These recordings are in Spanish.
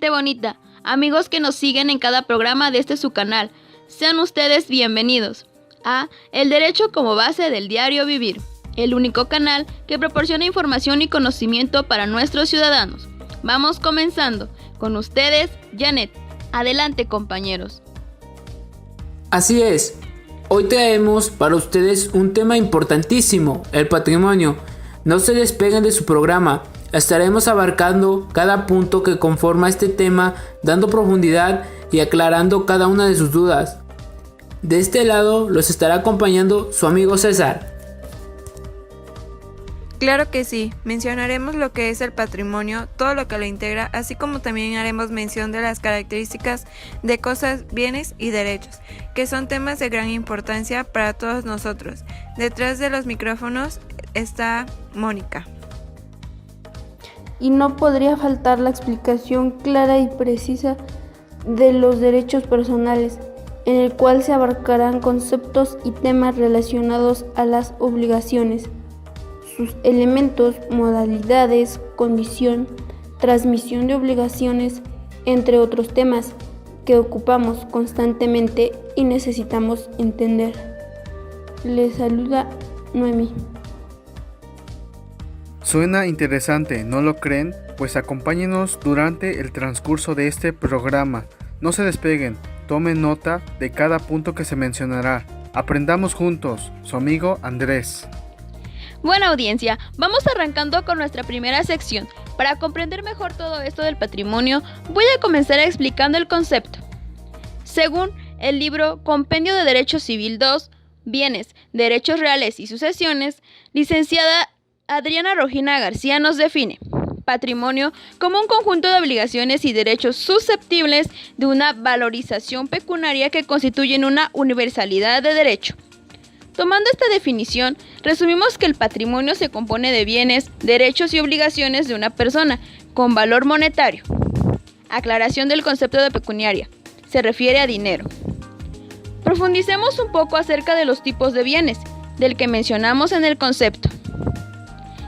gente bonita, amigos que nos siguen en cada programa de este su canal. Sean ustedes bienvenidos a El Derecho como base del diario vivir, el único canal que proporciona información y conocimiento para nuestros ciudadanos. Vamos comenzando. Con ustedes, Janet. Adelante, compañeros. Así es. Hoy traemos para ustedes un tema importantísimo, el patrimonio. No se despeguen de su programa. Estaremos abarcando cada punto que conforma este tema, dando profundidad y aclarando cada una de sus dudas. De este lado los estará acompañando su amigo César. Claro que sí, mencionaremos lo que es el patrimonio, todo lo que lo integra, así como también haremos mención de las características de cosas, bienes y derechos, que son temas de gran importancia para todos nosotros. Detrás de los micrófonos está Mónica. Y no podría faltar la explicación clara y precisa de los derechos personales, en el cual se abarcarán conceptos y temas relacionados a las obligaciones, sus elementos, modalidades, condición, transmisión de obligaciones, entre otros temas que ocupamos constantemente y necesitamos entender. Les saluda Noemí. Suena interesante, ¿no lo creen? Pues acompáñenos durante el transcurso de este programa. No se despeguen, tomen nota de cada punto que se mencionará. Aprendamos juntos, su amigo Andrés. Buena audiencia, vamos arrancando con nuestra primera sección. Para comprender mejor todo esto del patrimonio, voy a comenzar explicando el concepto. Según el libro Compendio de Derecho Civil 2, Bienes, Derechos Reales y Sucesiones, licenciada Adriana Rojina García nos define patrimonio como un conjunto de obligaciones y derechos susceptibles de una valorización pecuniaria que constituyen una universalidad de derecho. Tomando esta definición, resumimos que el patrimonio se compone de bienes, derechos y obligaciones de una persona con valor monetario. Aclaración del concepto de pecuniaria. Se refiere a dinero. Profundicemos un poco acerca de los tipos de bienes, del que mencionamos en el concepto.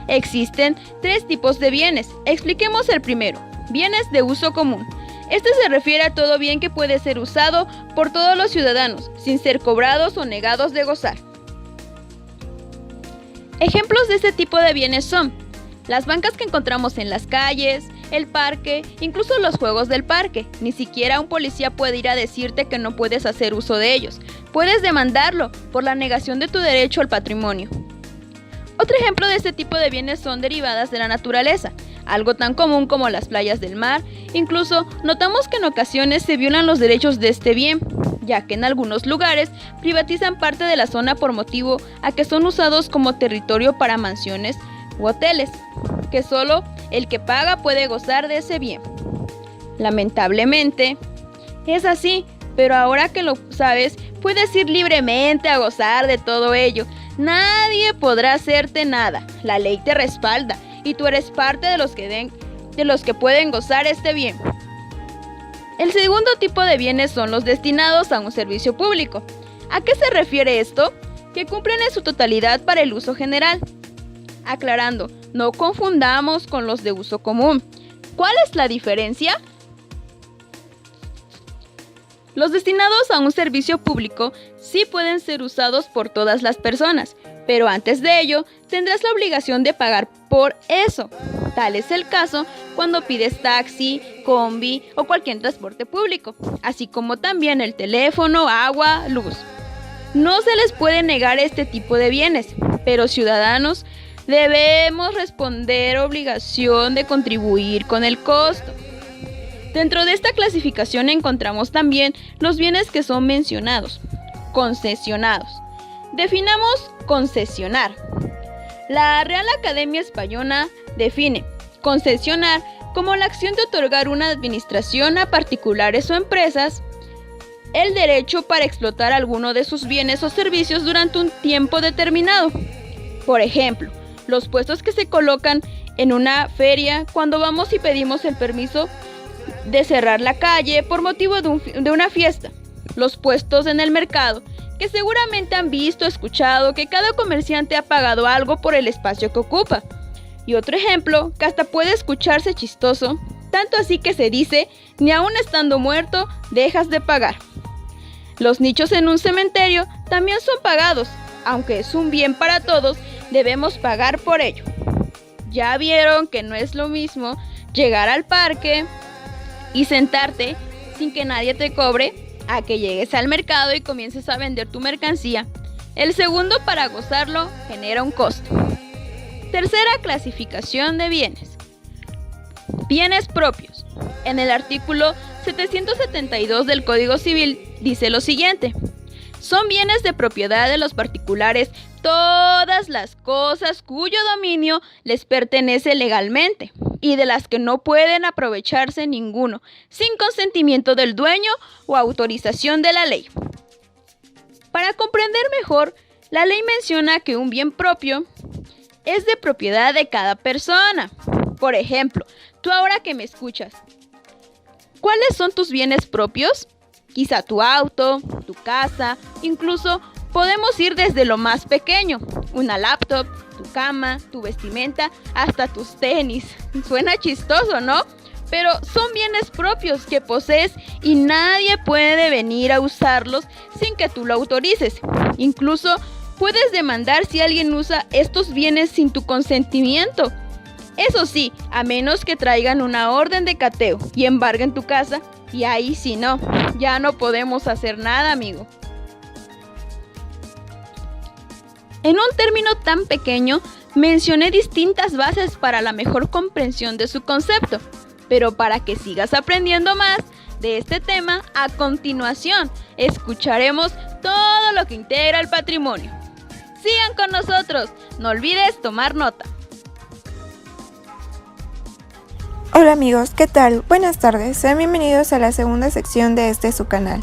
Existen 3 tipos de bienes. Expliquemos el primero, bienes de uso común. Este se refiere a todo bien que puede ser usado por todos los ciudadanos, sin ser cobrados o negados de gozar. Ejemplos de este tipo de bienes son las bancas que encontramos en las calles, el parque, incluso los juegos del parque. Ni siquiera un policía puede ir a decirte que no puedes hacer uso de ellos. Puedes demandarlo por la negación de tu derecho al patrimonio. Otro ejemplo de este tipo de bienes son derivadas de la naturaleza, algo tan común como las playas del mar. Incluso notamos que en ocasiones se violan los derechos de este bien, ya que en algunos lugares privatizan parte de la zona por motivo a que son usados como territorio para mansiones u hoteles, que solo el que paga puede gozar de ese bien. Lamentablemente, es así, pero ahora que lo sabes, puedes ir libremente a gozar de todo ello. Nadie podrá hacerte nada, la ley te respalda y tú eres parte de los que pueden gozar este bien. El segundo tipo de bienes son los destinados a un servicio público. ¿A qué se refiere esto? Que cumplen en su totalidad para el uso general. Aclarando, no confundamos con los de uso común. ¿Cuál es la diferencia? Los destinados a un servicio público sí pueden ser usados por todas las personas, pero antes de ello tendrás la obligación de pagar por eso. Tal es el caso cuando pides taxi, combi o cualquier transporte público, así como también el teléfono, agua, luz. No se les puede negar este tipo de bienes, pero ciudadanos debemos responder obligación de contribuir con el costo. Dentro de esta clasificación encontramos también los bienes que son mencionados, concesionados. Definamos concesionar. La Real Academia Española define concesionar como la acción de otorgar una administración a particulares o empresas el derecho para explotar alguno de sus bienes o servicios durante un tiempo determinado. Por ejemplo, los puestos que se colocan en una feria cuando vamos y pedimos el permiso de cerrar la calle por motivo de una fiesta. Los puestos en el mercado, que seguramente han visto, escuchado que cada comerciante ha pagado algo por el espacio que ocupa. Y otro ejemplo, que hasta puede escucharse chistoso, Tanto así que se dice, ni aun estando muerto, dejas de pagar. Los nichos en un cementerio también son pagados, aunque es un bien para todos, debemos pagar por ello. Ya vieron que no es lo mismo llegar al parque y sentarte sin que nadie te cobre, a que llegues al mercado y comiences a vender tu mercancía. El segundo, para gozarlo, genera un costo. Tercera clasificación de bienes. Bienes propios. En el artículo 772 del Código Civil dice lo siguiente: son bienes de propiedad de los particulares todas las cosas cuyo dominio les pertenece legalmente y de las que no pueden aprovecharse ninguno, sin consentimiento del dueño o autorización de la ley. Para comprender mejor, la ley menciona que un bien propio es de propiedad de cada persona. Por ejemplo, tú ahora que me escuchas, ¿cuáles son tus bienes propios? Quizá tu auto, tu casa, incluso podemos ir desde lo más pequeño, una laptop, tu cama, tu vestimenta, hasta tus tenis. Suena chistoso, ¿no? Pero son bienes propios que posees y nadie puede venir a usarlos sin que tú lo autorices. Incluso puedes demandar si alguien usa estos bienes sin tu consentimiento. Eso sí, a menos que traigan una orden de cateo y embarguen tu casa, y ahí sí no, ya no podemos hacer nada, amigo. En un término tan pequeño, mencioné distintas bases para la mejor comprensión de su concepto, pero para que sigas aprendiendo más de este tema, a continuación escucharemos todo lo que integra el patrimonio. Sigan con nosotros, no olvides tomar nota. Hola amigos, ¿qué tal? Buenas tardes, sean bienvenidos a la segunda sección de su canal.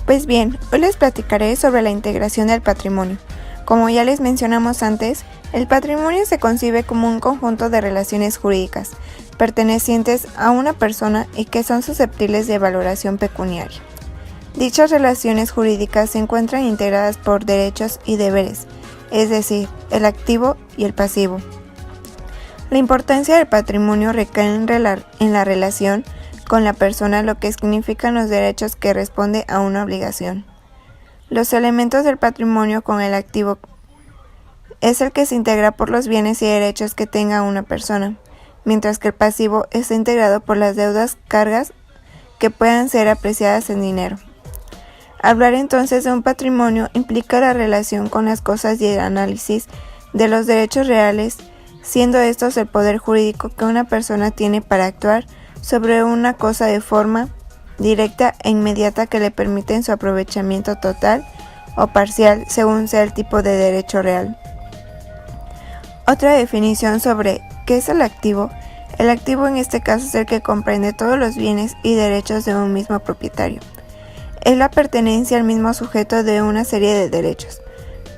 Pues bien, hoy les platicaré sobre la integración del patrimonio. Como ya les mencionamos antes, el patrimonio se concibe como un conjunto de relaciones jurídicas pertenecientes a una persona y que son susceptibles de valoración pecuniaria. Dichas relaciones jurídicas se encuentran integradas por derechos y deberes, es decir, el activo y el pasivo. La importancia del patrimonio recae en la relación con la persona, lo que significan los derechos que responde a una obligación. Los elementos del patrimonio con el activo es el que se integra por los bienes y derechos que tenga una persona, mientras que el pasivo está integrado por las deudas, cargas que puedan ser apreciadas en dinero. Hablar entonces de un patrimonio implica la relación con las cosas y el análisis de los derechos reales, siendo estos el poder jurídico que una persona tiene para actuar sobre una cosa de forma directa e inmediata que le permiten su aprovechamiento total o parcial según sea el tipo de derecho real. Otra definición sobre qué es el activo. El activo en este caso es el que comprende todos los bienes y derechos de un mismo propietario. Es la pertenencia al mismo sujeto de una serie de derechos.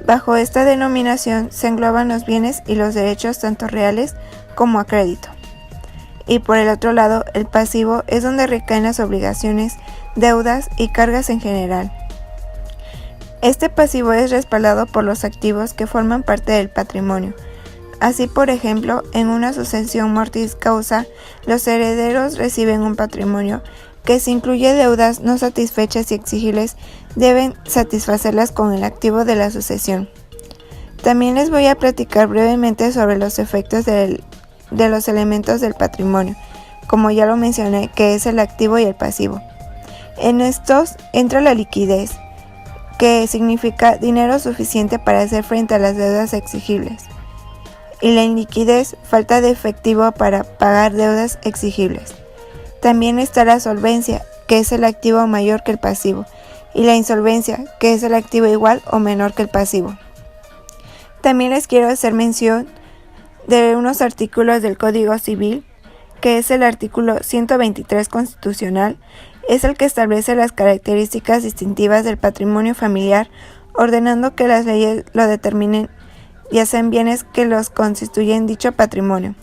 Bajo esta denominación se engloban los bienes y los derechos tanto reales como a crédito. Y por el otro lado, el pasivo es donde recaen las obligaciones, deudas y cargas en general. Este pasivo es respaldado por los activos que forman parte del patrimonio. Así, por ejemplo, en una sucesión mortis causa, los herederos reciben un patrimonio que si incluye deudas no satisfechas y exigibles, deben satisfacerlas con el activo de la sucesión. También les voy a platicar brevemente sobre los efectos de los elementos del patrimonio, como ya lo mencioné, que es el activo y el pasivo. En estos entra la liquidez, que significa dinero suficiente para hacer frente a las deudas exigibles, y la iliquidez, falta de efectivo para pagar deudas exigibles. También está la solvencia, que es el activo mayor que el pasivo, y la insolvencia, que es el activo igual o menor que el pasivo. También les quiero hacer mención de unos artículos del Código Civil, que es el artículo 123 constitucional, es el que establece las características distintivas del patrimonio familiar, ordenando que las leyes lo determinen y hacen bienes que los constituyen dicho patrimonio,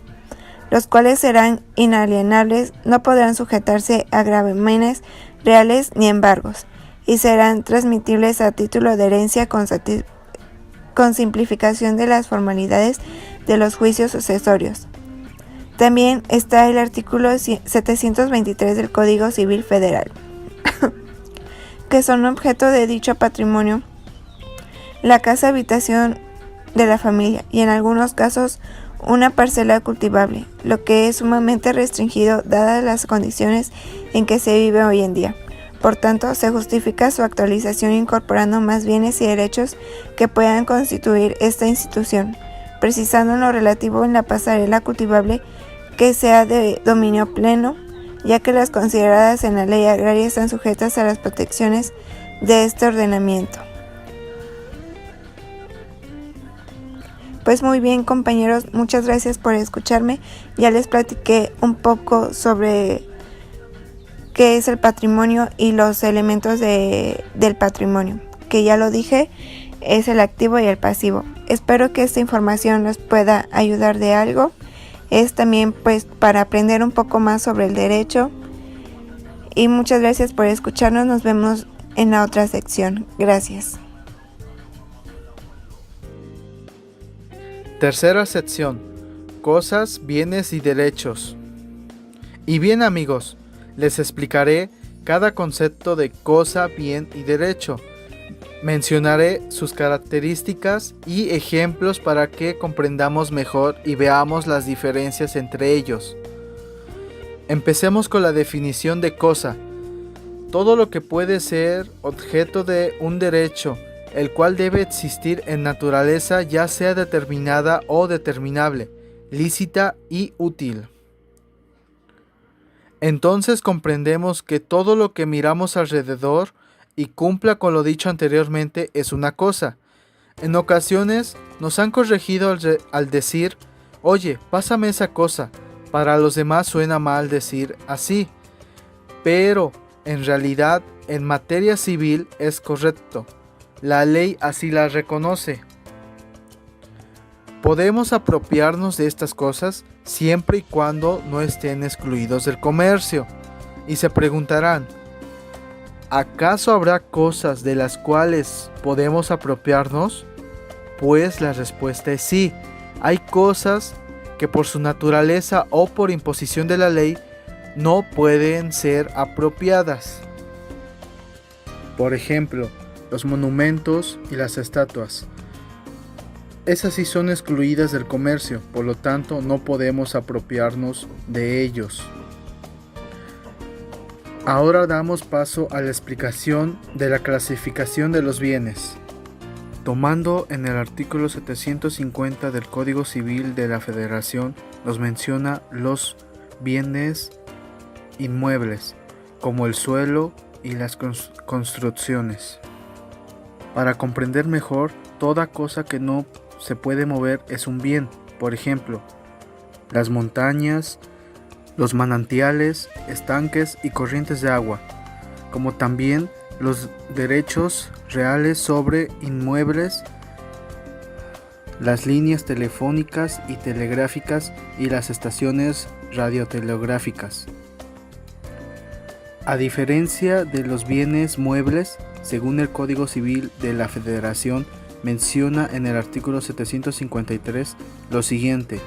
los cuales serán inalienables, no podrán sujetarse a gravámenes reales ni embargos, y serán transmitibles a título de herencia con simplificación de las formalidades de los juicios sucesorios. También está el artículo 723 del Código Civil Federal, que son objeto de dicho patrimonio la casa habitación de la familia y en algunos casos una parcela cultivable, lo que es sumamente restringido dadas las condiciones en que se vive hoy en día. Por tanto, se justifica su actualización incorporando más bienes y derechos que puedan constituir esta institución, precisando en lo relativo en la pasarela cultivable que sea de dominio pleno, ya que las consideradas en la ley agraria están sujetas a las protecciones de este ordenamiento. Pues muy bien, compañeros, muchas gracias por escucharme. Ya les platiqué un poco sobre qué es el patrimonio y los elementos del patrimonio, que ya lo dije, es el activo y el pasivo. Espero que esta información nos pueda ayudar de algo. Es también pues para aprender un poco más sobre el derecho. Y muchas gracias por escucharnos. Nos vemos en la otra sección. Gracias. Tercera sección. Cosas, bienes y derechos. Y bien, amigos, les explicaré cada concepto de cosa, bien y derecho. Mencionaré sus características y ejemplos para que comprendamos mejor y veamos las diferencias entre ellos. Empecemos con la definición de cosa. Todo lo que puede ser objeto de un derecho, el cual debe existir en naturaleza, ya sea determinada o determinable, lícita y útil. Entonces comprendemos que todo lo que miramos alrededor y cumpla con lo dicho anteriormente es una cosa. En ocasiones nos han corregido al decir, oye, pásame esa cosa. Para los demás suena mal decir así, pero en realidad en materia civil es correcto. La ley así la reconoce. Podemos apropiarnos de estas cosas siempre y cuando no estén excluidos del comercio. Y se preguntarán, ¿acaso habrá cosas de las cuales podemos apropiarnos? Pues la respuesta es sí. Hay cosas que por su naturaleza o por imposición de la ley no pueden ser apropiadas. Por ejemplo, los monumentos y las estatuas. Esas sí son excluidas del comercio, por lo tanto no podemos apropiarnos de ellos. Ahora damos paso a la explicación de la clasificación de los bienes. Tomando en el artículo 750 del Código Civil de la Federación, nos menciona los bienes inmuebles, como el suelo y las construcciones. Para comprender mejor, toda cosa que no se puede mover es un bien. Por ejemplo, las montañas, los manantiales, estanques y corrientes de agua, como también los derechos reales sobre inmuebles, las líneas telefónicas y telegráficas y las estaciones radiotelegráficas. A diferencia de los bienes muebles, según el Código Civil de la Federación, menciona en el artículo 753 lo siguiente: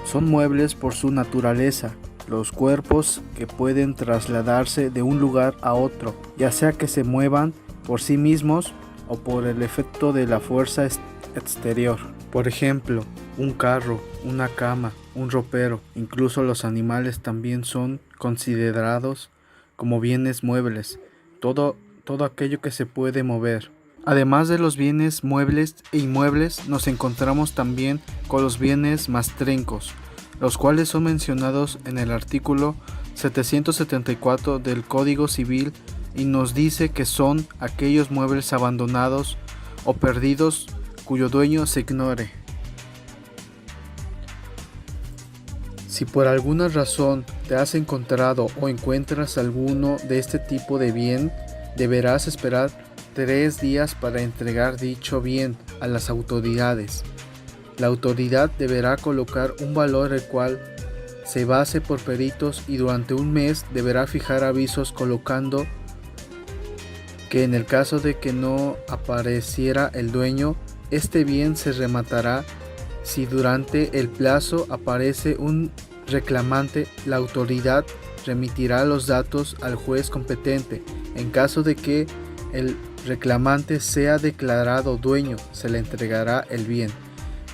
son muebles por su naturaleza, los cuerpos que pueden trasladarse de un lugar a otro, ya sea que se muevan por sí mismos o por el efecto de la fuerza exterior. Por ejemplo, un carro, una cama, un ropero, incluso los animales también son considerados como bienes muebles, todo aquello que se puede mover. Además de los bienes muebles e inmuebles, nos encontramos también con los bienes mastrencos, los cuales son mencionados en el artículo 774 del Código Civil y nos dice que son aquellos muebles abandonados o perdidos cuyo dueño se ignore. Si por alguna razón te has encontrado o encuentras alguno de este tipo de bien, deberás esperar 3 días para entregar dicho bien a las autoridades. La autoridad deberá colocar un valor el cual se base por peritos y durante un mes deberá fijar avisos colocando que en el caso de que no apareciera el dueño, este bien se rematará si durante el plazo aparece un reclamante, la autoridad remitirá los datos al juez competente. En caso de que el reclamante sea declarado dueño, se le entregará el bien,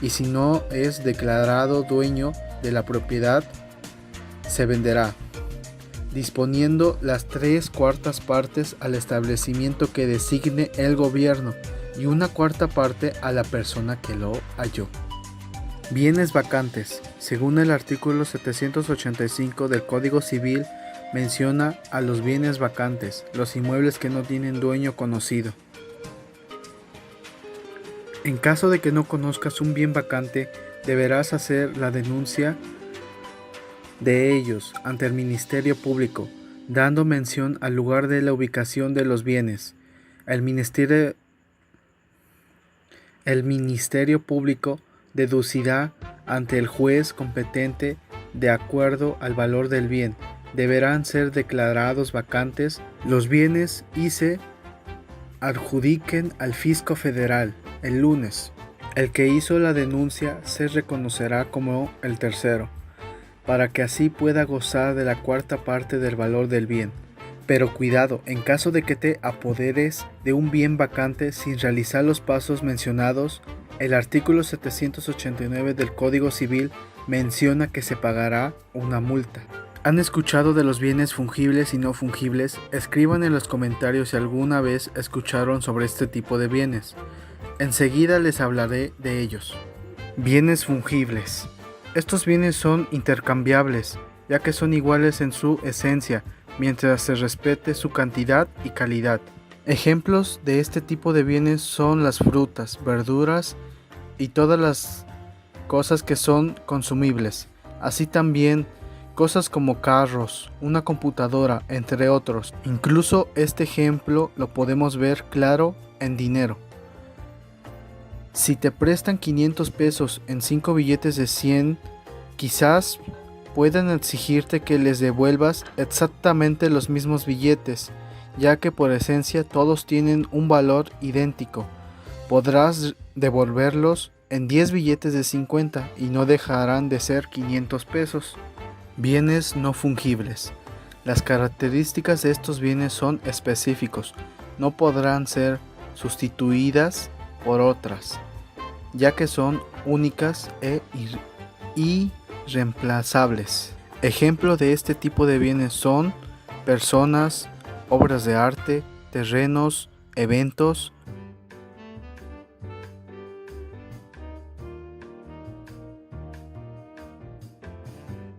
y si no es declarado dueño de la propiedad, se venderá, disponiendo las 3/4 partes al establecimiento que designe el gobierno y 1/4 parte a la persona que lo halló. Bienes vacantes. Según el artículo 785 del Código Civil, menciona a los bienes vacantes, los inmuebles que no tienen dueño conocido. En caso de que no conozcas un bien vacante, deberás hacer la denuncia de ellos ante el Ministerio Público, dando mención al lugar de la ubicación de los bienes. El Ministerio Público deducirá ante el juez competente de acuerdo al valor del bien. Deberán ser declarados vacantes los bienes y se adjudiquen al fisco federal el lunes. El que hizo la denuncia se reconocerá como el tercero, para que así pueda gozar de la 1/4 parte del valor del bien. Pero cuidado, en caso de que te apoderes de un bien vacante sin realizar los pasos mencionados, el artículo 789 del Código Civil menciona que se pagará una multa. ¿Han escuchado de los bienes fungibles y no fungibles? Escriban en los comentarios si alguna vez escucharon sobre este tipo de bienes. Enseguida les hablaré de ellos. Bienes fungibles. Estos bienes son intercambiables, ya que son iguales en su esencia, mientras se respete su cantidad y calidad. Ejemplos de este tipo de bienes son las frutas, verduras y todas las cosas que son consumibles. Así también cosas como carros, una computadora, entre otros. Incluso este ejemplo lo podemos ver claro en dinero. Si te prestan 500 pesos en 5 billetes de 100, quizás puedan exigirte que les devuelvas exactamente los mismos billetes, ya que por esencia todos tienen un valor idéntico. Podrás devolverlos en 10 billetes de 50 y no dejarán de ser 500 pesos. Bienes no fungibles. Las características de estos bienes son específicos, no podrán ser sustituidas por otras, ya que son únicas e irreemplazables. Ejemplo de este tipo de bienes son personas, obras de arte, terrenos, eventos.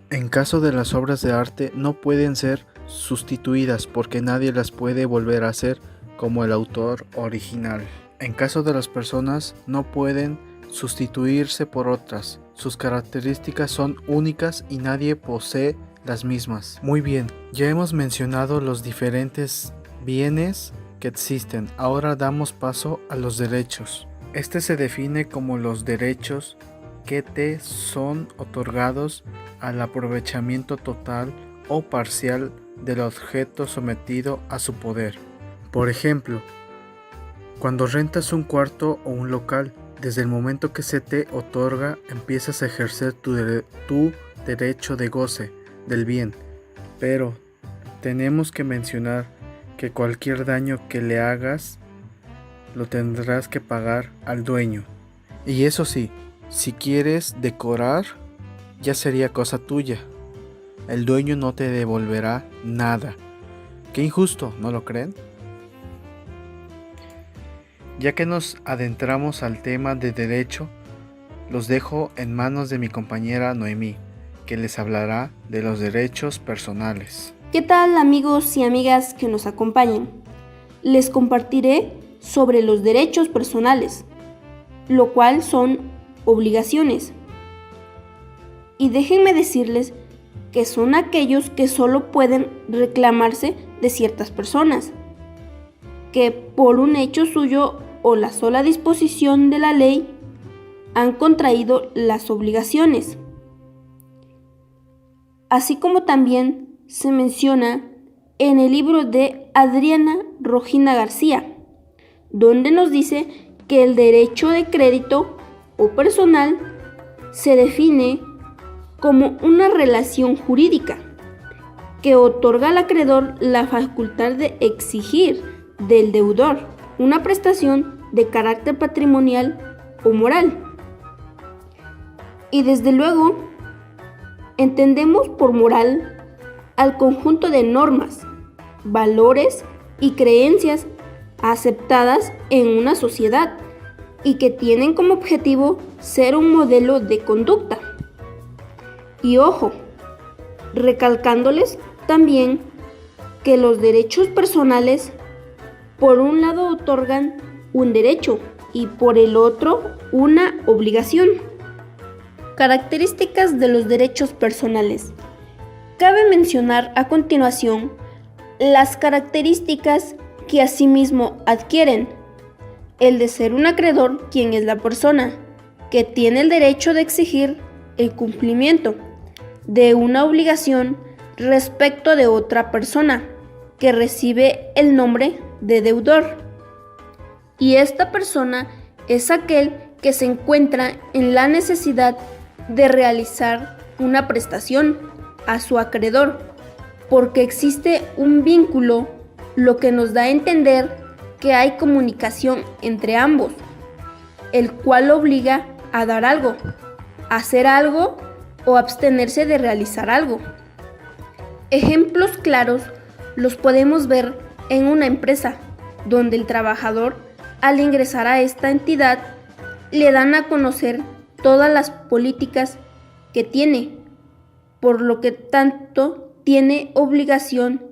En caso de las obras de arte no pueden ser sustituidas porque nadie las puede volver a hacer como el autor original. En caso de las personas no pueden sustituirse por otras. Sus características son únicas y nadie posee las mismas. Muy bien, ya hemos mencionado los diferentes bienes que existen. Ahora damos paso a los derechos. Este se define como los derechos que te son otorgados al aprovechamiento total o parcial del objeto sometido a su poder. Por ejemplo, cuando rentas un cuarto o un local, desde el momento que se te otorga, empiezas a ejercer tu derecho de goce del bien. Pero tenemos que mencionar que cualquier daño que le hagas lo tendrás que pagar al dueño. Y eso sí, si quieres decorar, ya sería cosa tuya. El dueño no te devolverá nada. Qué injusto, ¿no lo creen? Ya que nos adentramos al tema de derecho, los dejo en manos de mi compañera Noemí, que les hablará de los derechos personales. ¿Qué tal, amigos y amigas que nos acompañan? Les compartiré sobre los derechos personales, lo cual son obligaciones. Y déjenme decirles que son aquellos que solo pueden reclamarse de ciertas personas, que por un hecho suyo o la sola disposición de la ley han contraído las obligaciones. Así como también se menciona en el libro de Adriana Rojina García, donde nos dice que el derecho de crédito o personal se define como una relación jurídica que otorga al acreedor la facultad de exigir del deudor una prestación de carácter patrimonial o moral. Y desde luego, entendemos por moral al conjunto de normas, valores y creencias aceptadas en una sociedad y que tienen como objetivo ser un modelo de conducta. Y ojo, recalcándoles también que los derechos personales por un lado otorgan un derecho y por el otro una obligación. Características de los derechos personales. Cabe mencionar a continuación las características que asimismo adquieren: el de ser un acreedor, quien es la persona que tiene el derecho de exigir el cumplimiento de una obligación respecto de otra persona que recibe el nombre de deudor. Y esta persona es aquel que se encuentra en la necesidad de realizar una prestación a su acreedor, porque existe un vínculo, lo que nos da a entender que hay comunicación entre ambos, el cual obliga a dar algo, a hacer algo o abstenerse de realizar algo. Ejemplos claros los podemos ver en una empresa, donde el trabajador, al ingresar a esta entidad, le dan a conocer todas las políticas que tiene, por lo que tanto tiene obligación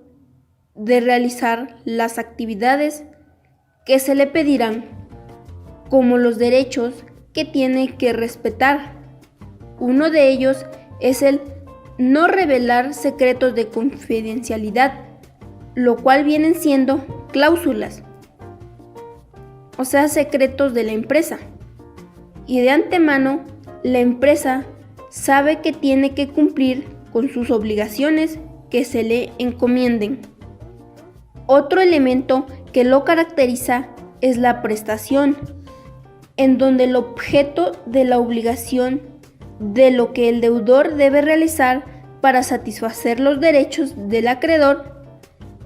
de realizar las actividades que se le pedirán, como los derechos que tiene que respetar. Uno de ellos es el no revelar secretos de confidencialidad, lo cual vienen siendo cláusulas, o sea, secretos de la empresa. Y de antemano, la empresa sabe que tiene que cumplir con sus obligaciones que se le encomienden. Otro elemento que lo caracteriza es la prestación, en donde el objeto de la obligación de lo que el deudor debe realizar para satisfacer los derechos del acreedor,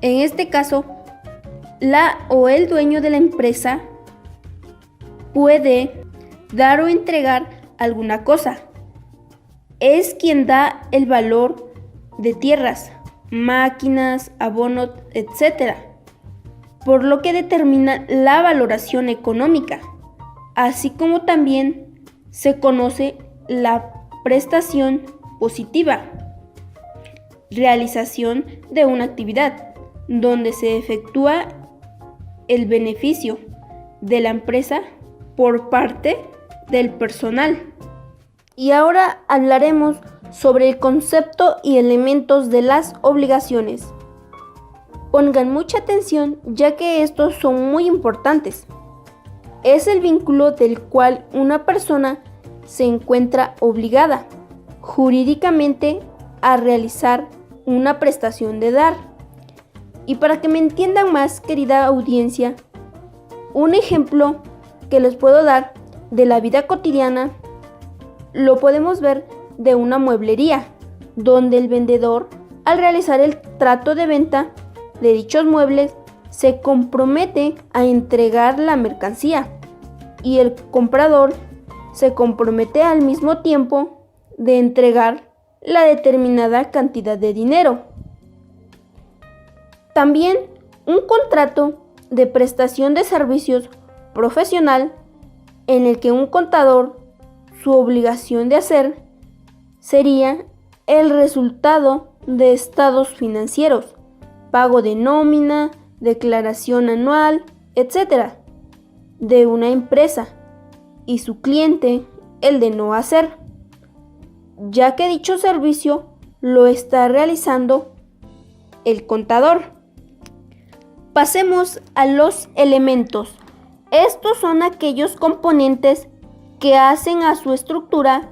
en este caso, la o el dueño de la empresa puede dar o entregar alguna cosa. Es quien da el valor de tierras, máquinas, abonos, etc., por lo que determina la valoración económica, así como también se conoce la prestación positiva, realización de una actividad, donde se efectúa el beneficio de la empresa por parte del personal. Y ahora hablaremos sobre el concepto y elementos de las obligaciones. Pongan mucha atención, ya que estos son muy importantes. Es el vínculo del cual una persona se encuentra obligada jurídicamente a realizar una prestación de dar. Y para que me entiendan más, querida audiencia, un ejemplo que les puedo dar de la vida cotidiana lo podemos ver de una mueblería, donde el vendedor, al realizar el trato de venta de dichos muebles, se compromete a entregar la mercancía y el comprador se compromete al mismo tiempo de entregar la determinada cantidad de dinero. También un contrato de prestación de servicios profesional en el que un contador, su obligación de hacer sería el resultado de estados financieros, pago de nómina, declaración anual, etc., de una empresa, y su cliente el de no hacer, ya que dicho servicio lo está realizando el contador. Pasemos a los elementos. Estos son aquellos componentes que hacen a su estructura.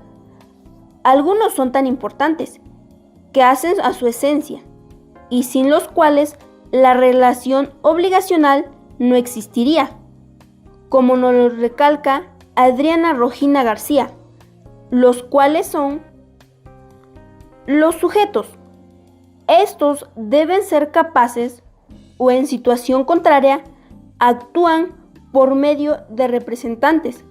Algunos son tan importantes que hacen a su esencia y sin los cuales la relación obligacional no existiría, como nos lo recalca Adriana Rojina García, los cuales son Los sujetos. Estos deben ser capaces o en situación contraria actúan por medio de representantes,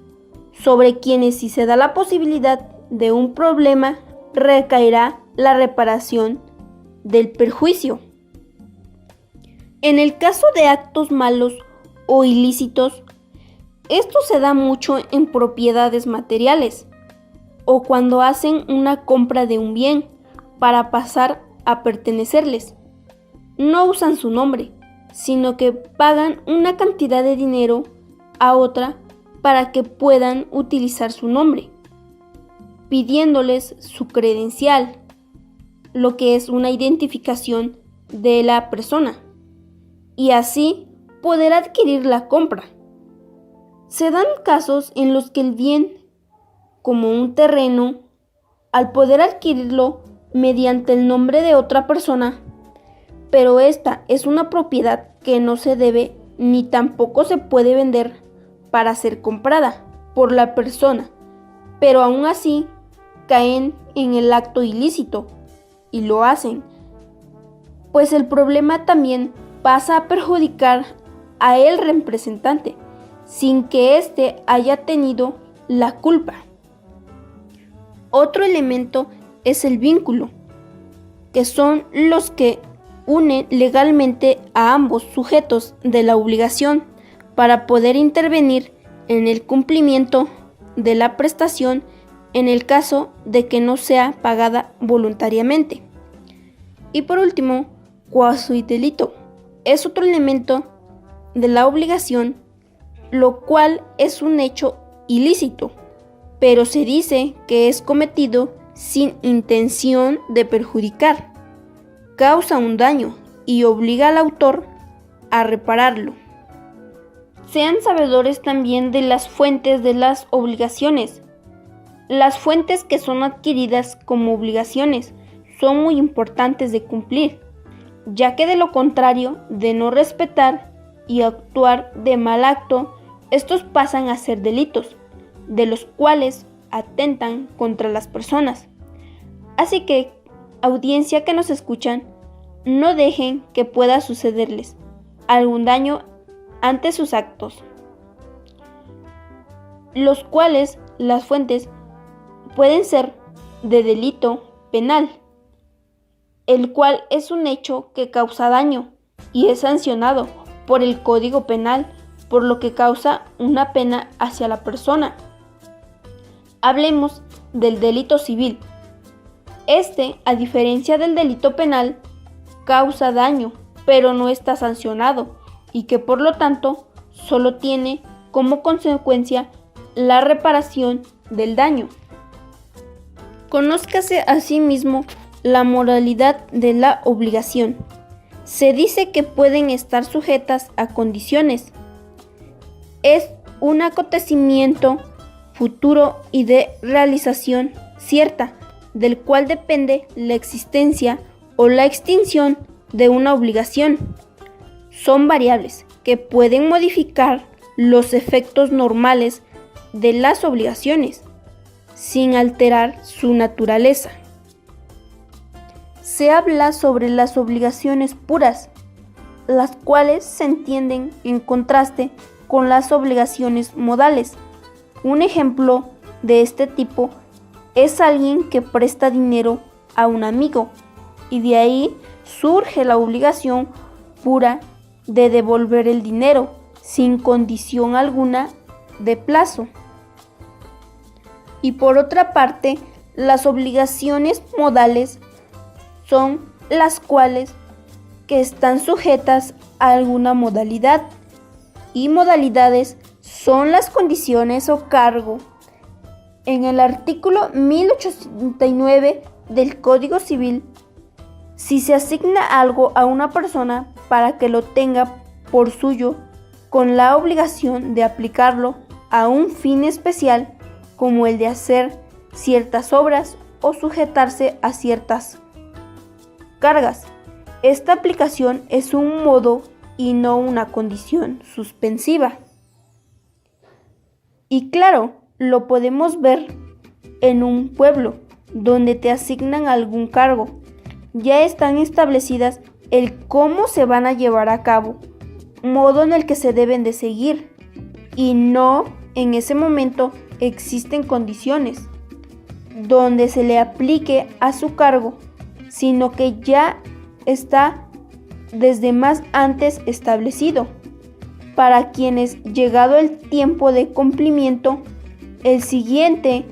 sobre quienes si se da la posibilidad de un problema recaerá la reparación del perjuicio. En el caso de actos malos o ilícitos, esto se da mucho en propiedades materiales o cuando hacen una compra de un bien para pasar a pertenecerles. No usan su nombre, sino que pagan una cantidad de dinero a otra para que puedan utilizar su nombre, pidiéndoles su credencial, lo que es una identificación de la persona, y así poder adquirir la compra. Se dan casos en los que el bien, como un terreno, al poder adquirirlo mediante el nombre de otra persona, pero esta es una propiedad que no se debe ni tampoco se puede vender para ser comprada por la persona, pero aún así caen en el acto ilícito y lo hacen, pues el problema también pasa a perjudicar a el representante sin que éste haya tenido la culpa. Otro elemento es el vínculo, que son los que unen legalmente a ambos sujetos de la obligación para poder intervenir en el cumplimiento de la prestación en el caso de que no sea pagada voluntariamente. Y por último, quasi-delito es otro elemento de la obligación, lo cual es un hecho ilícito, pero se dice que es cometido sin intención de perjudicar, causa un daño y obliga al autor a repararlo. Sean sabedores también de las fuentes de las obligaciones. Las fuentes que son adquiridas como obligaciones son muy importantes de cumplir, ya que de lo contrario, de no respetar y actuar de mal acto, estos pasan a ser delitos, de los cuales atentan contra las personas. Así que, audiencia que nos escuchan, no dejen que pueda sucederles algún daño ante sus actos, los cuales las fuentes pueden ser de delito penal, el cual es un hecho que causa daño y es sancionado por el Código Penal, por lo que causa una pena hacia la persona. Hablemos del delito civil. Este, a diferencia del delito penal, causa daño, pero no está sancionado y que por lo tanto solo tiene como consecuencia la reparación del daño. Conózcase asimismo la moralidad de la obligación. Se dice que pueden estar sujetas a condiciones. Es un acontecimiento futuro y de realización cierta, del cual depende la existencia o la extinción de una obligación. Son variables que pueden modificar los efectos normales de las obligaciones, sin alterar su naturaleza. Se habla sobre las obligaciones puras, las cuales se entienden en contraste con las obligaciones modales. Un ejemplo de este tipo es alguien que presta dinero a un amigo y de ahí surge la obligación pura de devolver el dinero sin condición alguna de plazo. Y por otra parte, las obligaciones modales son las cuales que están sujetas a alguna modalidad, y modalidades son las condiciones o cargo. En el artículo 1869 del Código Civil, si se asigna algo a una persona para que lo tenga por suyo, con la obligación de aplicarlo a un fin especial, como el de hacer ciertas obras o sujetarse a ciertas cargas. Esta aplicación es un modo y no una condición suspensiva. Y claro, lo podemos ver en un pueblo, donde te asignan algún cargo. Ya están establecidas el cómo se van a llevar a cabo, modo en el que se deben de seguir, y no en ese momento existen condiciones donde se le aplique a su cargo, sino que ya está desde más antes establecido, para quienes, llegado el tiempo de cumplimiento, el siguiente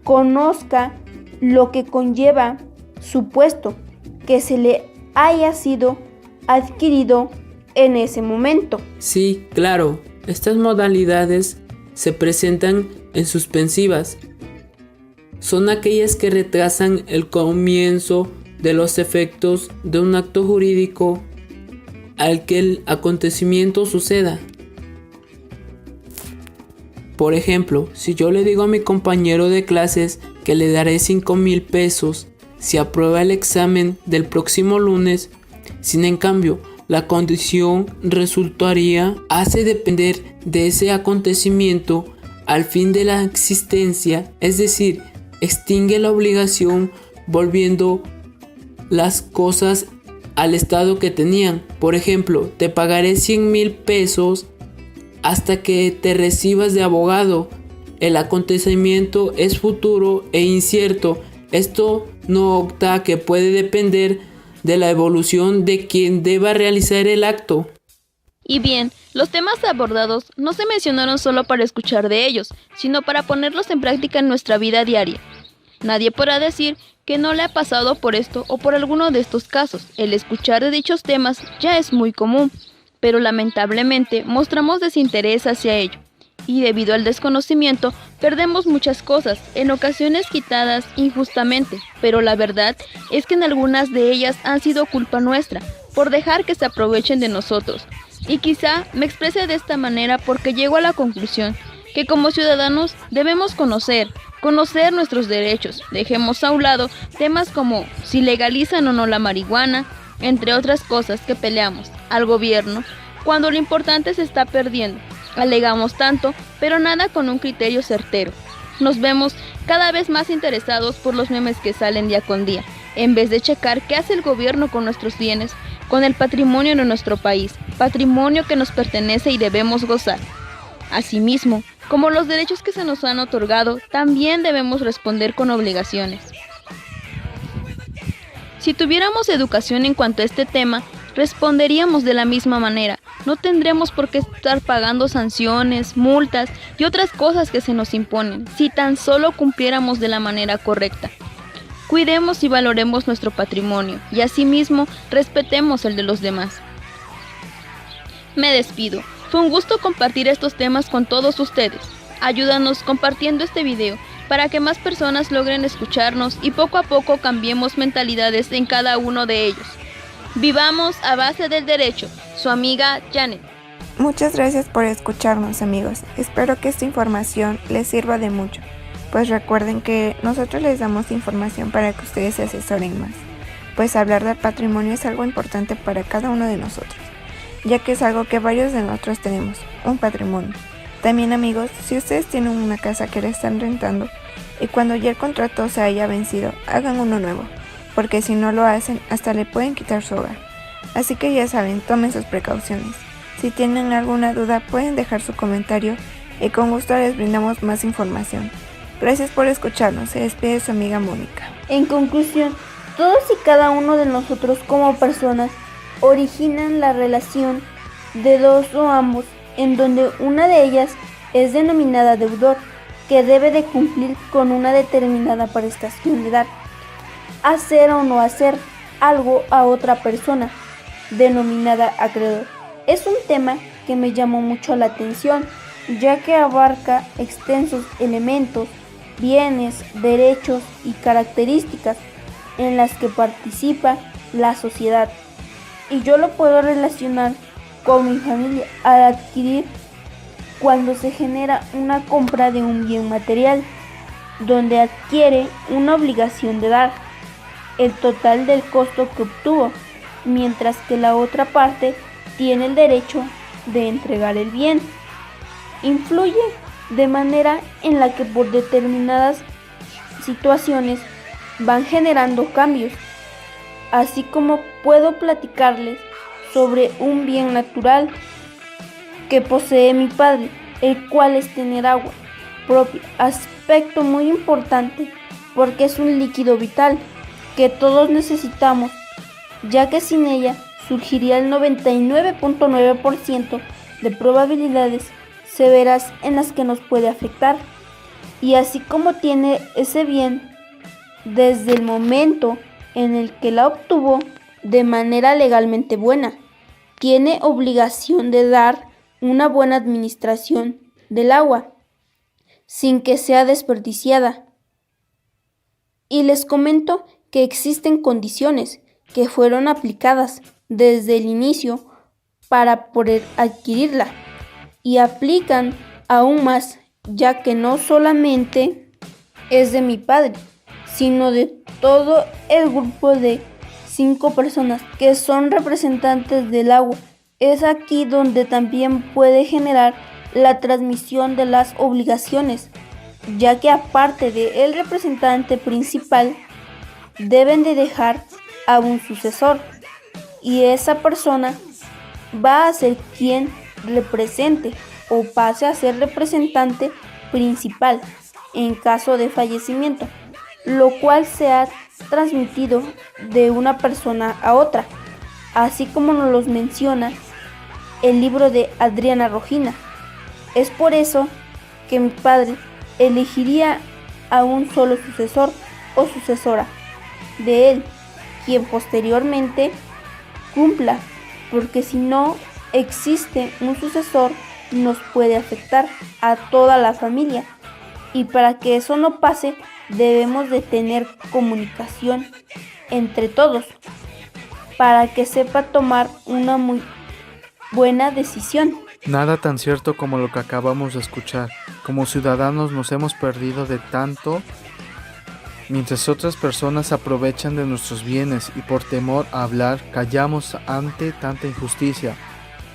conozca lo que conlleva su puesto que se le haya sido adquirido en ese momento. Sí, claro, estas modalidades se presentan en suspensivas. Son aquellas que retrasan el comienzo de los efectos de un acto jurídico al que el acontecimiento suceda. Por ejemplo, si yo le digo a mi compañero de clases que le daré 5,000 pesos si aprueba el examen del próximo lunes, sin en cambio la condición resultaría hace depender de ese acontecimiento al fin de la existencia, es decir, extingue la obligación volviendo las cosas al estado que tenían. Por ejemplo, te pagaré 100,000 pesos hasta que te recibas de abogado. El acontecimiento es futuro e incierto. Esto no obsta que puede depender de la evolución de quien deba realizar el acto. Y bien, los temas abordados no se mencionaron solo para escuchar de ellos, sino para ponerlos en práctica en nuestra vida diaria. Nadie podrá decir que no le ha pasado por esto o por alguno de estos casos. El escuchar de dichos temas ya es muy común, pero lamentablemente mostramos desinterés hacia ello. Y debido al desconocimiento, perdemos muchas cosas, en ocasiones quitadas injustamente, pero la verdad es que en algunas de ellas han sido culpa nuestra, por dejar que se aprovechen de nosotros. Y quizá me exprese de esta manera porque llego a la conclusión que como ciudadanos debemos conocer nuestros derechos. Dejemos a un lado temas como si legalizan o no la marihuana, entre otras cosas que peleamos al gobierno, cuando lo importante se está perdiendo. Alegamos tanto, pero nada con un criterio certero. Nos vemos cada vez más interesados por los memes que salen día con día, en vez de checar qué hace el gobierno con nuestros bienes, con el patrimonio de nuestro país, patrimonio que nos pertenece y debemos gozar. Asimismo, como los derechos que se nos han otorgado, también debemos responder con obligaciones. Si tuviéramos educación en cuanto a este tema, responderíamos de la misma manera. No tendremos por qué estar pagando sanciones, multas y otras cosas que se nos imponen, si tan solo cumpliéramos de la manera correcta. Cuidemos y valoremos nuestro patrimonio y asimismo respetemos el de los demás. Me despido. Fue un gusto compartir estos temas con todos ustedes. Ayúdanos compartiendo este video para que más personas logren escucharnos y poco a poco cambiemos mentalidades en cada uno de ellos. Vivamos a base del derecho. Su amiga Janet. Muchas gracias por escucharnos, amigos. Espero que esta información les sirva de mucho, pues recuerden que nosotros les damos información para que ustedes se asesoren más, pues hablar del patrimonio es algo importante para cada uno de nosotros, ya que es algo que varios de nosotros tenemos, un patrimonio. También, amigos, si ustedes tienen una casa que la están rentando y cuando ya el contrato se haya vencido, hagan uno nuevo, porque si no lo hacen, hasta le pueden quitar su hogar. Así que ya saben, tomen sus precauciones. Si tienen alguna duda, pueden dejar su comentario y con gusto les brindamos más información. Gracias por escucharnos. Se despide su amiga Mónica. En conclusión, todos y cada uno de nosotros como personas originan la relación de dos o ambos, en donde una de ellas es denominada deudor, que debe de cumplir con una determinada prestación de dar, hacer o no hacer algo a otra persona, denominada acreedor. Es un tema que me llamó mucho la atención, ya que abarca extensos elementos, bienes, derechos y características en las que participa la sociedad. Y yo lo puedo relacionar con mi familia al adquirir cuando se genera una compra de un bien material, donde adquiere una obligación de dar el total del costo que obtuvo, mientras que la otra parte tiene el derecho de entregar el bien. Influye de manera en la que por determinadas situaciones van generando cambios, así como puedo platicarles sobre un bien natural que posee mi padre, el cual es tener agua propia, aspecto muy importante porque es un líquido vital que todos necesitamos, ya que sin ella surgiría el 99.9% de probabilidades severas en las que nos puede afectar. Y así como tiene ese bien desde el momento en el que la obtuvo de manera legalmente buena, tiene obligación de dar una buena administración del agua sin que sea desperdiciada. Y les comento que existen condiciones que fueron aplicadas desde el inicio para poder adquirirla y aplican aún más, ya que no solamente es de mi padre, sino de todo el grupo de 5 personas que son representantes del agua. Es aquí donde también puede generar la transmisión de las obligaciones, ya que aparte del representante principal, deben de dejar a un sucesor, y esa persona va a ser quien represente o pase a ser representante principal en caso de fallecimiento, lo cual se ha transmitido de una persona a otra, así como nos los menciona el libro de Adriana Rojina. Es por eso que mi padre elegiría a un solo sucesor o sucesora de él, quien posteriormente cumpla, porque si no existe un sucesor nos puede afectar a toda la familia, y para que eso no pase debemos de tener comunicación entre todos para que sepa tomar una muy buena decisión. Nada tan cierto como lo que acabamos de escuchar. Como ciudadanos nos hemos perdido de tanto, mientras otras personas aprovechan de nuestros bienes y por temor a hablar callamos ante tanta injusticia.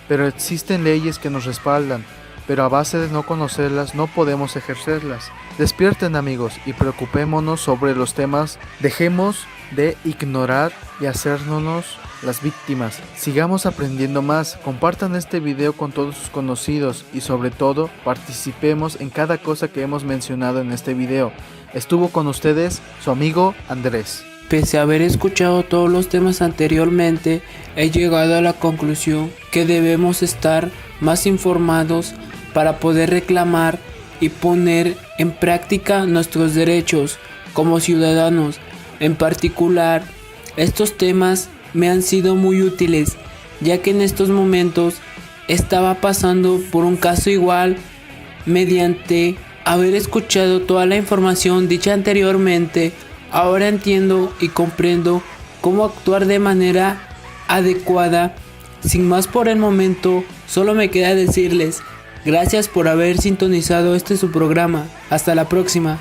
Pero existen leyes que nos respaldan, pero a base de no conocerlas no podemos ejercerlas. Despierten, amigos, y preocupémonos sobre los temas. Dejemos de ignorar y hacernos las víctimas. Sigamos aprendiendo más. Compartan este video con todos sus conocidos y sobre todo participemos en cada cosa que hemos mencionado en este video. Estuvo con ustedes su amigo Andrés. Pese a haber escuchado todos los temas anteriormente, he llegado a la conclusión que debemos estar más informados para poder reclamar y poner en práctica nuestros derechos como ciudadanos. En particular, estos temas me han sido muy útiles, ya que en estos momentos estaba pasando por un caso igual. Mediante haber escuchado toda la información dicha anteriormente, ahora entiendo y comprendo cómo actuar de manera adecuada. Sin más por el momento, solo me queda decirles gracias por haber sintonizado su programa. Hasta la próxima.